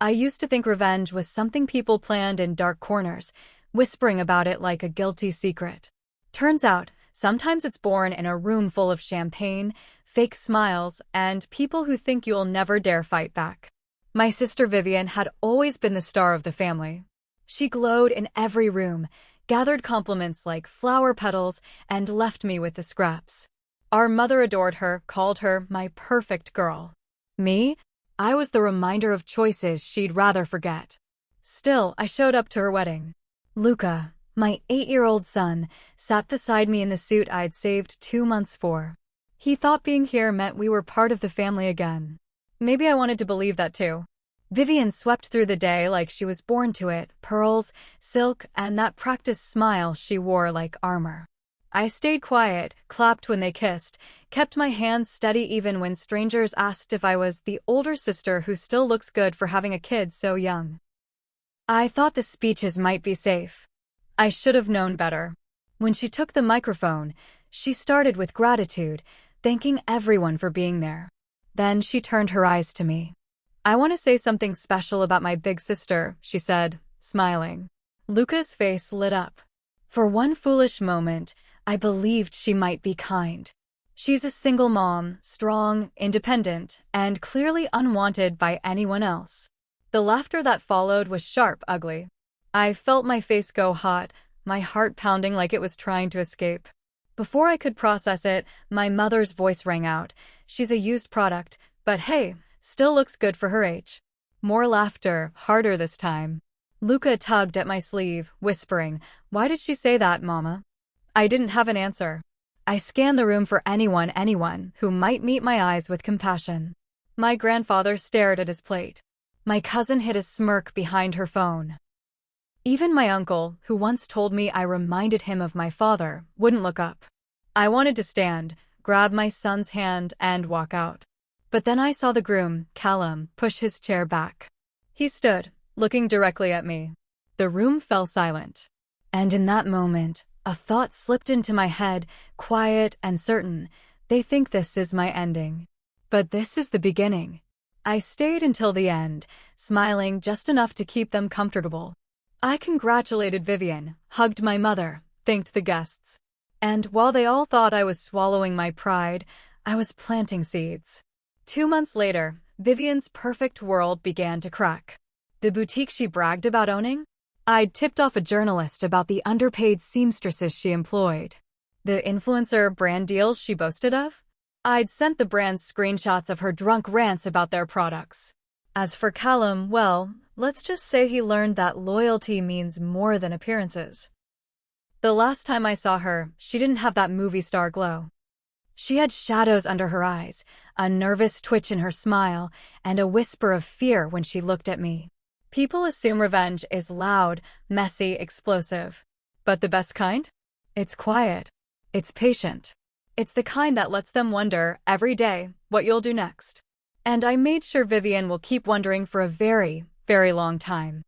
I used to think revenge was something people planned in dark corners, whispering about it like a guilty secret. Turns out, sometimes it's born in a room full of champagne, fake smiles, and people who think you'll never dare fight back. My sister Vivian had always been the star of the family. She glowed in every room, gathered compliments like flower petals, and left me with the scraps. Our mother adored her, called her my perfect girl. Me? I was the reminder of choices she'd rather forget. Still, I showed up to her wedding. Luca, my 8-year-old son, sat beside me in the suit I'd saved 2 months for. He thought being here meant we were part of the family again. Maybe I wanted to believe that too. Vivian swept through the day like she was born to it, pearls, silk, and that practiced smile she wore like armor. I stayed quiet, clapped when they kissed, kept my hands steady even when strangers asked if I was the older sister who still looks good for having a kid so young. I thought the speeches might be safe. I should have known better. When she took the microphone, she started with gratitude, thanking everyone for being there. Then she turned her eyes to me. "I want to say something special about my big sister," she said, smiling. Luca's face lit up. For one foolish moment, I believed she might be kind. She's a single mom, strong, independent, and clearly unwanted by anyone else. The laughter that followed was sharp, ugly. I felt my face go hot, my heart pounding like it was trying to escape. Before I could process it, my mother's voice rang out. "She's a used product, but hey, still looks good for her age." More laughter, harder this time. Luca tugged at my sleeve, whispering, "Why did she say that, Mama?" I didn't have an answer. I scanned the room for anyone who might meet my eyes with compassion. My grandfather stared at his plate. My cousin hid a smirk behind her phone. Even my uncle, who once told me I reminded him of my father, wouldn't look up. I wanted to stand, grab my son's hand, and walk out. But then I saw the groom, Callum, push his chair back. He stood, looking directly at me. The room fell silent. And in that moment, a thought slipped into my head, quiet and certain. They think this is my ending. But this is the beginning. I stayed until the end, smiling just enough to keep them comfortable. I congratulated Vivian, hugged my mother, thanked the guests. And while they all thought I was swallowing my pride, I was planting seeds. 2 months later, Vivian's perfect world began to crack. The boutique she bragged about owning? I'd tipped off a journalist about the underpaid seamstresses she employed. The influencer brand deals she boasted of? I'd sent the brands screenshots of her drunk rants about their products. As for Callum, well, let's just say he learned that loyalty means more than appearances. The last time I saw her, she didn't have that movie star glow. She had shadows under her eyes, a nervous twitch in her smile, and a whisper of fear when she looked at me. People assume revenge is loud, messy, explosive. But the best kind? It's quiet. It's patient. It's the kind that lets them wonder, every day, what you'll do next. And I made sure Vivian will keep wondering for a very, very long time.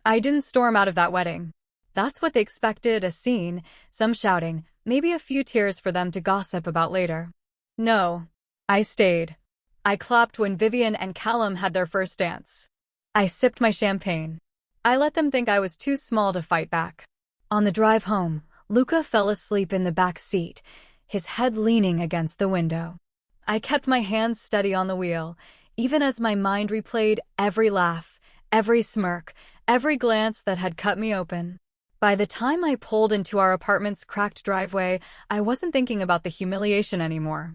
I didn't storm out of that wedding. That's what they expected, a scene, some shouting, maybe a few tears for them to gossip about later. No, I stayed. I clapped when Vivian and Callum had their first dance. I sipped my champagne. I let them think I was too small to fight back. On the drive home, Luca fell asleep in the back seat, his head leaning against the window. I kept my hands steady on the wheel, even as my mind replayed every laugh, every smirk, every glance that had cut me open. By the time I pulled into our apartment's cracked driveway, I wasn't thinking about the humiliation anymore.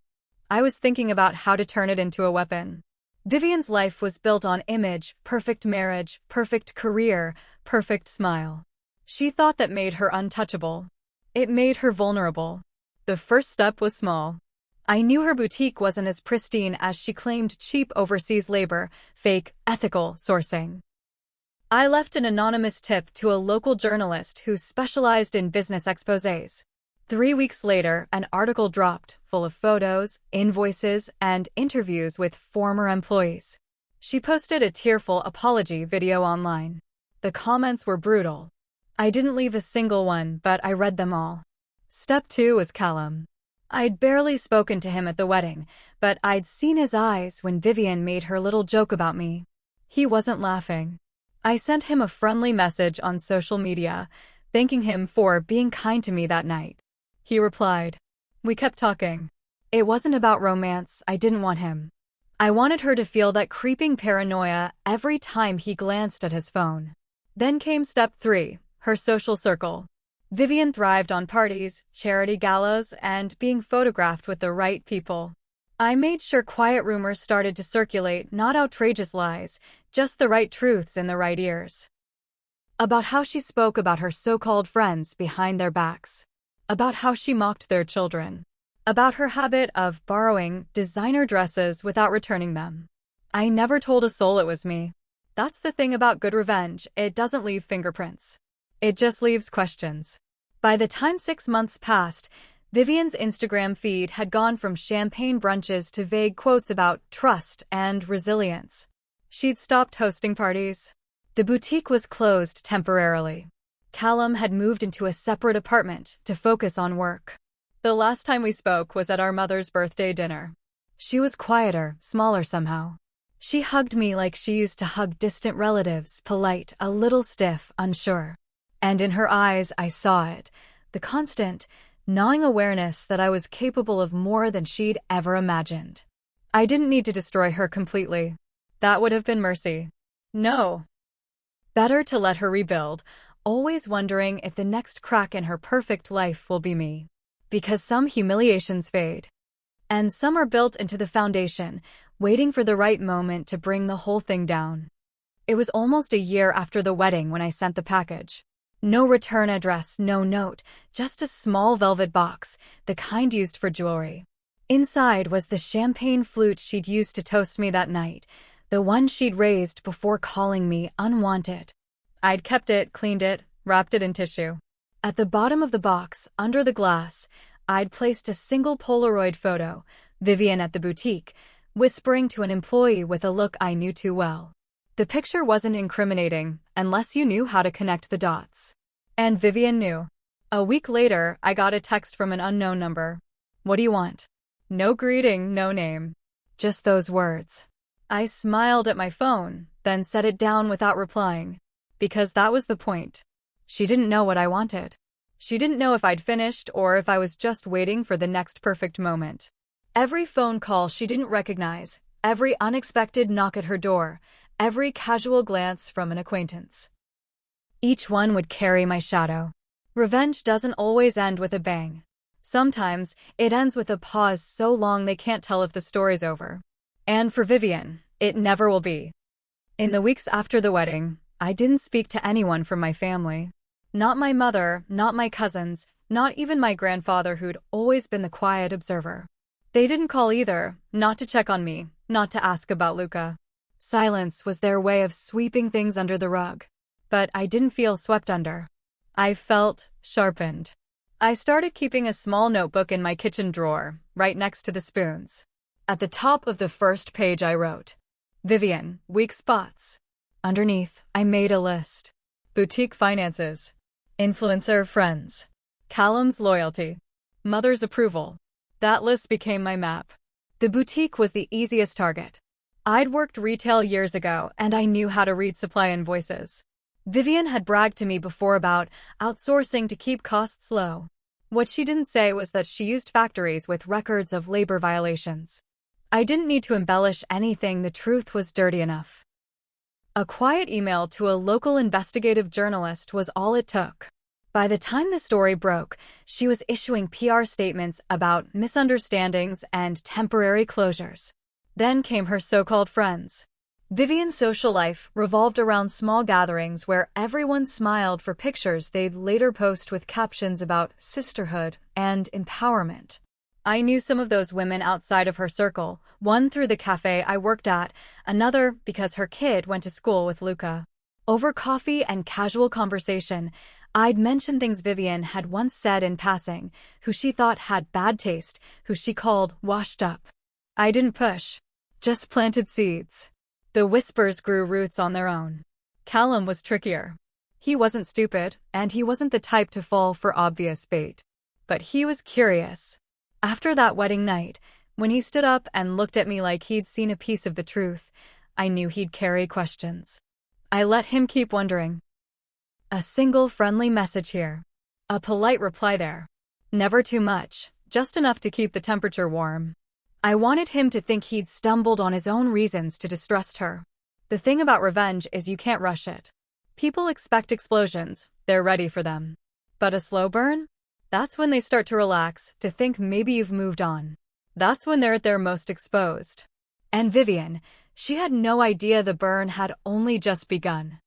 I was thinking about how to turn it into a weapon. Vivian's life was built on image, perfect marriage, perfect career, perfect smile. She thought that made her untouchable. It made her vulnerable. The first step was small. I knew her boutique wasn't as pristine as she claimed: cheap overseas labor, fake, ethical sourcing. I left an anonymous tip to a local journalist who specialized in business exposés. 3 weeks later, an article dropped, full of photos, invoices, and interviews with former employees. She posted a tearful apology video online. The comments were brutal. I didn't leave a single one, but I read them all. Step 2 was Callum. I'd barely spoken to him at the wedding, but I'd seen his eyes when Vivian made her little joke about me. He wasn't laughing. I sent him a friendly message on social media, thanking him for being kind to me that night. He replied. We kept talking. It wasn't about romance, I didn't want him. I wanted her to feel that creeping paranoia every time he glanced at his phone. Then came step 3, her social circle. Vivian thrived on parties, charity galas, and being photographed with the right people. I made sure quiet rumors started to circulate, not outrageous lies, just the right truths in the right ears. About how she spoke about her so-called friends behind their backs. About how she mocked their children. About her habit of borrowing designer dresses without returning them. I never told a soul it was me. That's the thing about good revenge, it doesn't leave fingerprints. It just leaves questions. By the time 6 months passed, Vivian's Instagram feed had gone from champagne brunches to vague quotes about trust and resilience. She'd stopped hosting parties. The boutique was closed temporarily. Callum had moved into a separate apartment to focus on work. The last time we spoke was at our mother's birthday dinner. She was quieter, smaller somehow. She hugged me like she used to hug distant relatives, polite, a little stiff, unsure. And in her eyes I saw it, the constant, gnawing awareness that I was capable of more than she'd ever imagined. I didn't need to destroy her completely. That would have been mercy. No. Better to let her rebuild, always wondering if the next crack in her perfect life will be me. Because some humiliations fade. And some are built into the foundation, waiting for the right moment to bring the whole thing down. It was almost a year after the wedding when I sent the package. No return address, no note, just a small velvet box, the kind used for jewelry. Inside was the champagne flute she'd used to toast me that night, the one she'd raised before calling me unwanted. I'd kept it, cleaned it, wrapped it in tissue. At the bottom of the box, under the glass, I'd placed a single Polaroid photo, Vivian at the boutique, whispering to an employee with a look I knew too well. The picture wasn't incriminating, unless you knew how to connect the dots. And Vivian knew. A week later, I got a text from an unknown number. What do you want? No greeting, no name. Just those words. I smiled at my phone, then set it down without replying. Because that was the point. She didn't know what I wanted. She didn't know if I'd finished or if I was just waiting for the next perfect moment. Every phone call she didn't recognize, every unexpected knock at her door, every casual glance from an acquaintance. Each one would carry my shadow. Revenge doesn't always end with a bang. Sometimes, it ends with a pause so long they can't tell if the story's over. And for Vivian, it never will be. In the weeks after the wedding, I didn't speak to anyone from my family. Not my mother, not my cousins, not even my grandfather who'd always been the quiet observer. They didn't call either, not to check on me, not to ask about Luca. Silence was their way of sweeping things under the rug. But I didn't feel swept under. I felt sharpened. I started keeping a small notebook in my kitchen drawer, right next to the spoons. At the top of the first page I wrote, Vivian, weak spots. Underneath, I made a list. Boutique finances. Influencer friends. Callum's loyalty. Mother's approval. That list became my map. The boutique was the easiest target. I'd worked retail years ago, and I knew how to read supply invoices. Vivian had bragged to me before about outsourcing to keep costs low. What she didn't say was that she used factories with records of labor violations. I didn't need to embellish anything, the truth was dirty enough. A quiet email to a local investigative journalist was all it took. By the time the story broke, she was issuing PR statements about misunderstandings and temporary closures. Then came her so-called friends. Vivian's social life revolved around small gatherings where everyone smiled for pictures they'd later post with captions about sisterhood and empowerment. I knew some of those women outside of her circle, one through the cafe I worked at, another because her kid went to school with Luca. Over coffee and casual conversation, I'd mention things Vivian had once said in passing, who she thought had bad taste, who she called washed up. I didn't push, just planted seeds. The whispers grew roots on their own. Callum was trickier. He wasn't stupid, and he wasn't the type to fall for obvious bait. But he was curious. After that wedding night, when he stood up and looked at me like he'd seen a piece of the truth, I knew he'd carry questions. I let him keep wondering. A single friendly message here. A polite reply there. Never too much, just enough to keep the temperature warm. I wanted him to think he'd stumbled on his own reasons to distrust her. The thing about revenge is you can't rush it. People expect explosions, they're ready for them. But a slow burn? That's when they start to relax, to think maybe you've moved on. That's when they're at their most exposed. And Vivian, she had no idea the burn had only just begun.